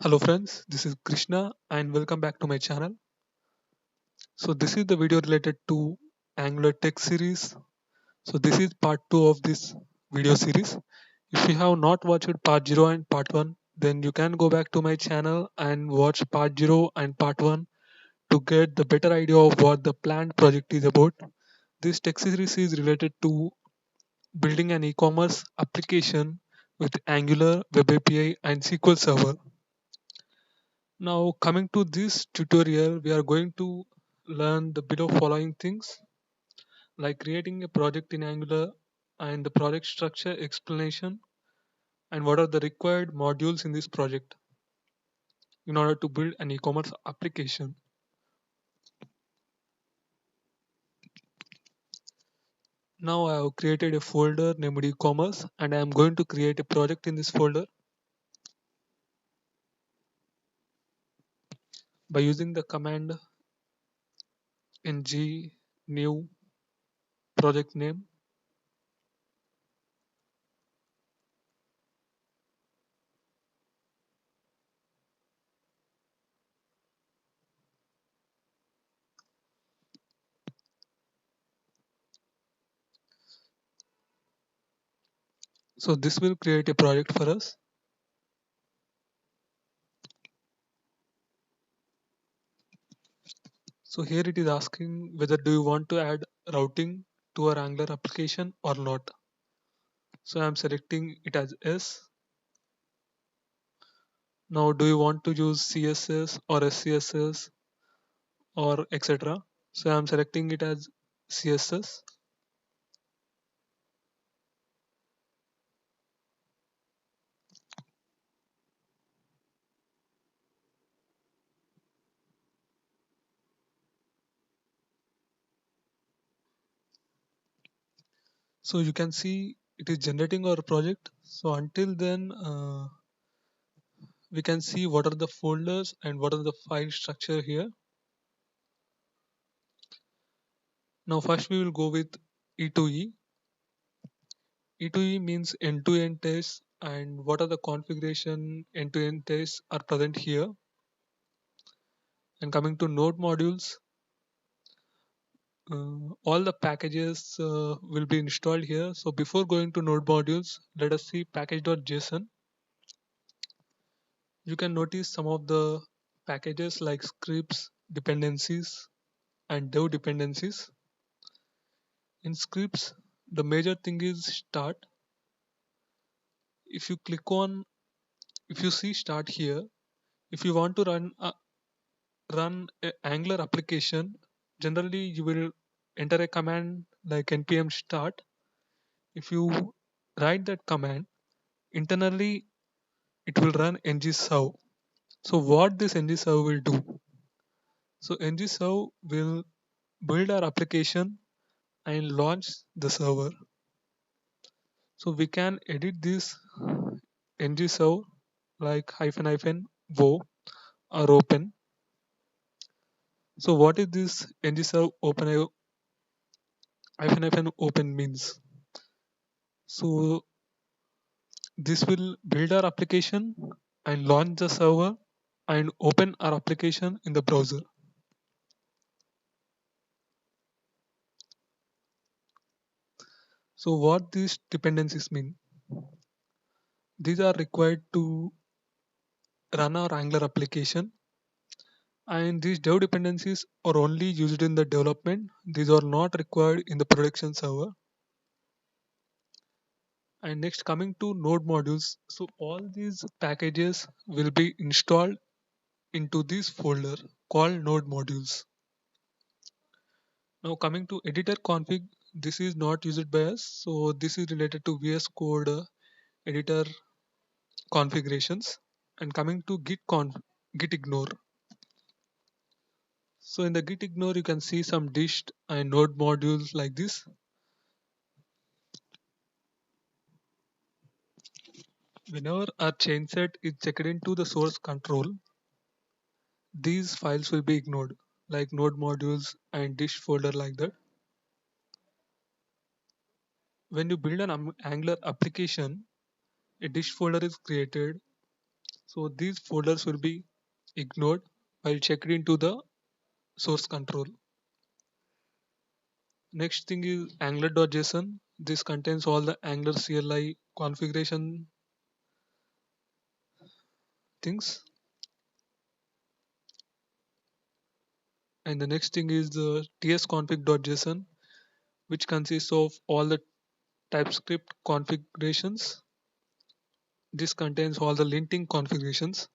Hello friends, this is Krishna and welcome back to my channel. So this is the video related to Angular Tech series. So this is part 2 of this video series. If you have not watched part 0 and part 1, then you can go back to my channel and watch part 0 and part 1 to get the better idea of what the planned project is about. This tech series is related to building an e-commerce application with Angular, Web API and SQL Server. Now coming to this tutorial, we are going to learn the below following things like creating a project in Angular and the project structure explanation and what are the required modules in this project in order to build an e-commerce application. Now I have created a folder named e-commerce and I am going to create a project in this folder by using the command ng new project name. So this will create a project for us. So here it is asking whether do you want to add routing to our Angular application or not. So I'm selecting it as yes. Now do you want to use CSS or SCSS or etc. So I'm selecting it as CSS. So you can see it is generating our project. So until then we can see what are the folders and what are the file structure here. Now first we will go with E2E. E2E means end-to-end tests and what are the configuration end-to-end tests are present here. And coming to node modules, all the packages will be installed here. So before going to node modules, let us see package.json. You can notice some of the packages like scripts, dependencies, and dev dependencies. In scripts, the major thing is start. If you click on, if you see start here, if you want to run a Angular application, generally you will enter a command like npm start. If you write that command, internally it will run ngserve. So what this ngserve will do? So ngserve will build our application and launch the server. So we can edit this ngserve like hyphen hyphen wo or open. So what is this ngserve open hyphen hyphen open means? So this will build our application and launch the server and open our application in the browser. So what these dependencies mean? These are required to run our Angular application, and these dev dependencies are only used in the development. These are not required in the production server. And next coming to node modules. So all these packages will be installed into this folder called node modules. Now coming to editor config, this is not used by us. So this is related to VS Code editor configurations. And coming to git ignore. So in the git ignore, you can see some dist and node modules like this. Whenever our chain set is checked into the source control, these files will be ignored, like node modules and dist folder like that. When you build an Angular application, a dist folder is created So these folders will be ignored while checked into the source control. Next thing is angler.json. This contains all the Angular CLI configuration things. And the next thing is the tsconfig.json, which consists of all the TypeScript configurations. This contains all the linting configurations.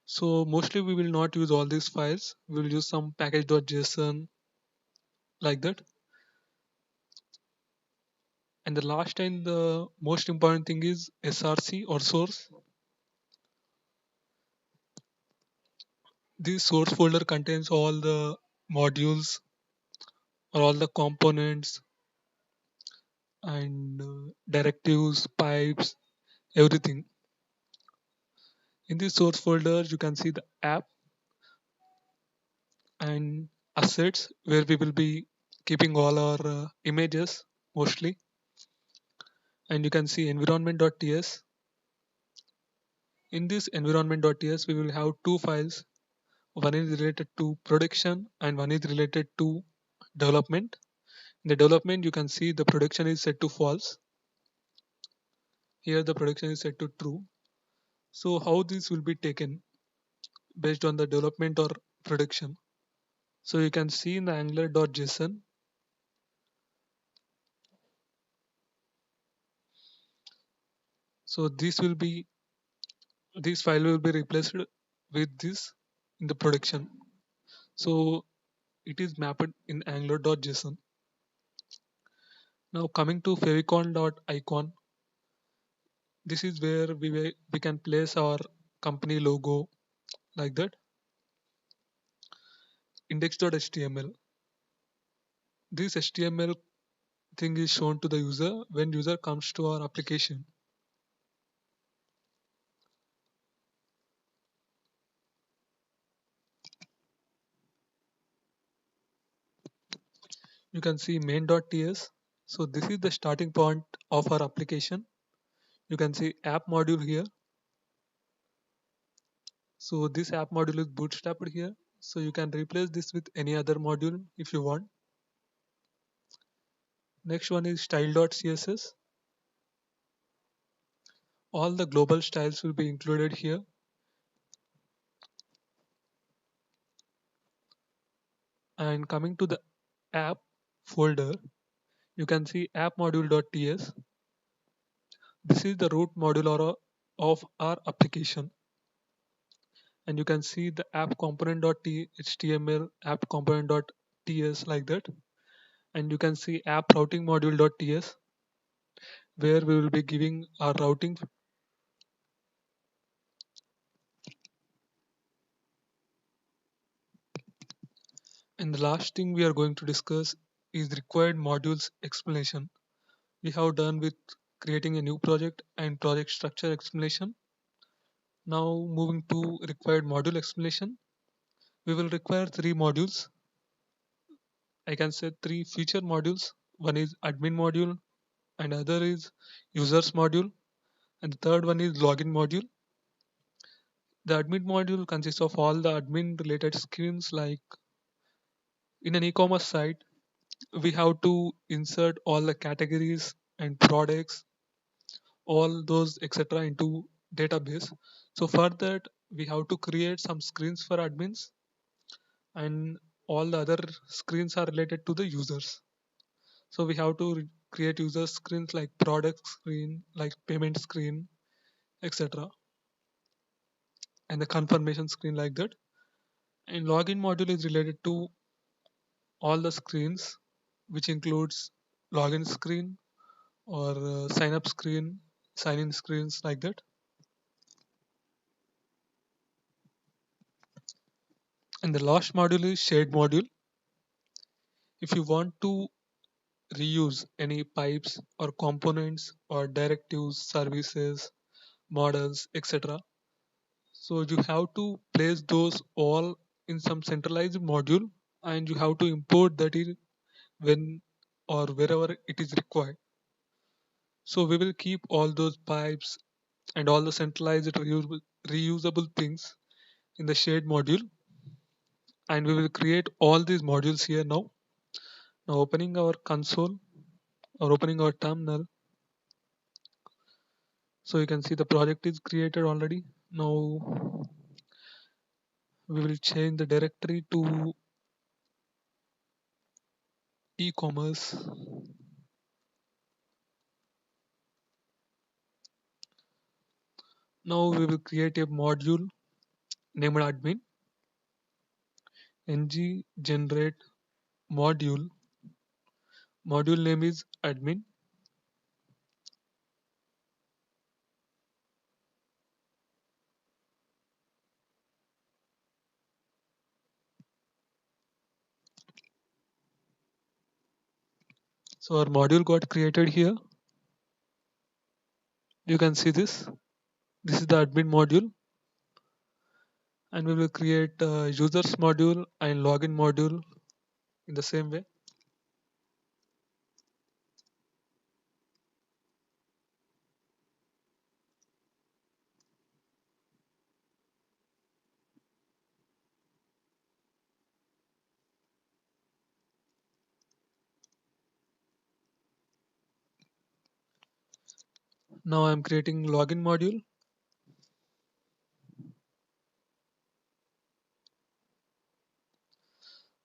So mostly we will not use all these files. We will use some package.json like that. And the last and the most important thing is src or source. This source folder contains all the modules or all the components and directives, pipes, everything. In this source folder, you can see the app and assets where we will be keeping all our images mostly. And you can see environment.ts. In this environment.ts, we will have two files. One is related to production and one is related to development. In the development, you can see the production is set to false. Here the production is set to true. So how this will be taken based on the development or production. So you can see in the angular.json. So this file will be replaced with this in the production. So it is mapped in angular.json. Now coming to favicon.icon, this is where we can place our company logo like that. Index.html. This HTML thing is shown to the user when user comes to our application. You can see main.ts. So this is the starting point of our application. You can see app module here. So this app module is bootstrapped here. So you can replace this with any other module if you want. Next one is style.css. All the global styles will be included here. And coming to the app folder, you can see app module.ts. This is the root module of our application. And you can see the app component.html, app component.ts like that. And you can see app routing module.ts where we will be giving our routing. And the last thing we are going to discuss is required modules explanation. We have done with creating a new project and project structure explanation. Now moving to required module explanation. We will require three modules. I can say three feature modules. One is admin module and other is users module and the third one is login module. The admin module consists of all the admin related screens like in an e-commerce site we have to insert all the categories and products all those etc into database. So for that we have to create some screens for admins and all the other screens are related to the users. So we have to create user screens like product screen like payment screen etc and the confirmation screen like that. And login module is related to all the screens which includes login screen or sign up screen, sign in screens like that. And the last module is shared module. If you want to reuse any pipes or components or directives, services, models, etc. So you have to place those all in some centralized module and you have to import that in when or wherever it is required. So we will keep all those pipes and all the centralized reusable things in the shared module, and we will create all these modules here now. Now opening our console or opening our terminal, so you can see the project is created already. Now we will change the directory to e-commerce. Now we will create a module named admin. Ng generate module. Module name is admin. So our module got created here. You can see this. This is the admin module, and we will create users module and login module in the same way. Now I'm creating login module.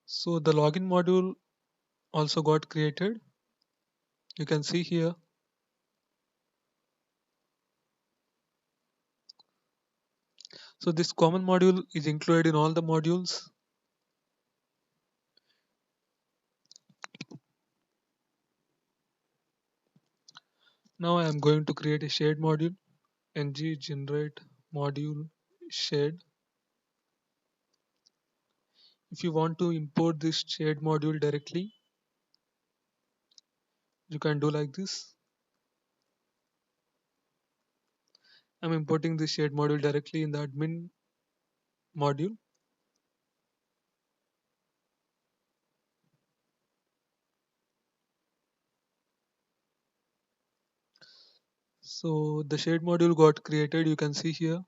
So the login module also got created. You can see here. So this common module is included in all the modules. Now I am going to create a shared module. Ng generate module shared. If you want to import this shared module directly, you can do like this. I'm importing this shared module directly in the admin module. So the shared module got created. You can see here.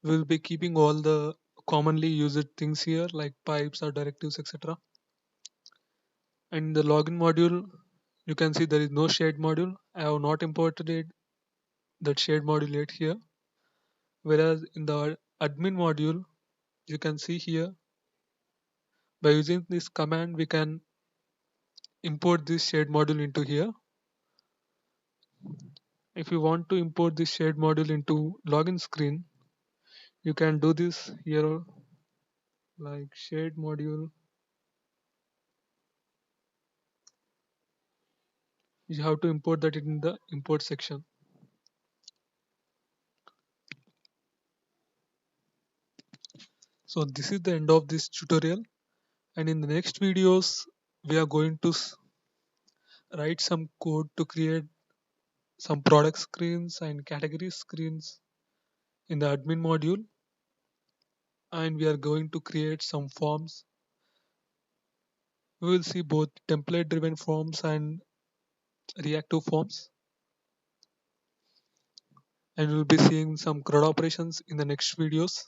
We'll be keeping all the commonly used things here like pipes or directives, etc. And the login module, you can see there is no shared module. I have not imported that shared module yet here. Whereas in the admin module, you can see here, by using this command we can import this shared module into here. If you want to import this shared module into login screen, you can do this here, like shared module. You have to import that in the import section. So this is the end of this tutorial, and in the next videos we are going to write some code to create some product screens and category screens in the admin module, and we are going to create some forms. We will see both template driven forms and reactive forms, and we'll be seeing some CRUD operations in the next videos.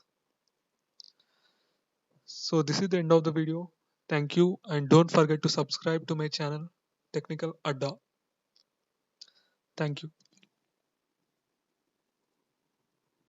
So this is the end of the video. Thank you, and don't forget to subscribe to my channel Technical Adda. Thank you.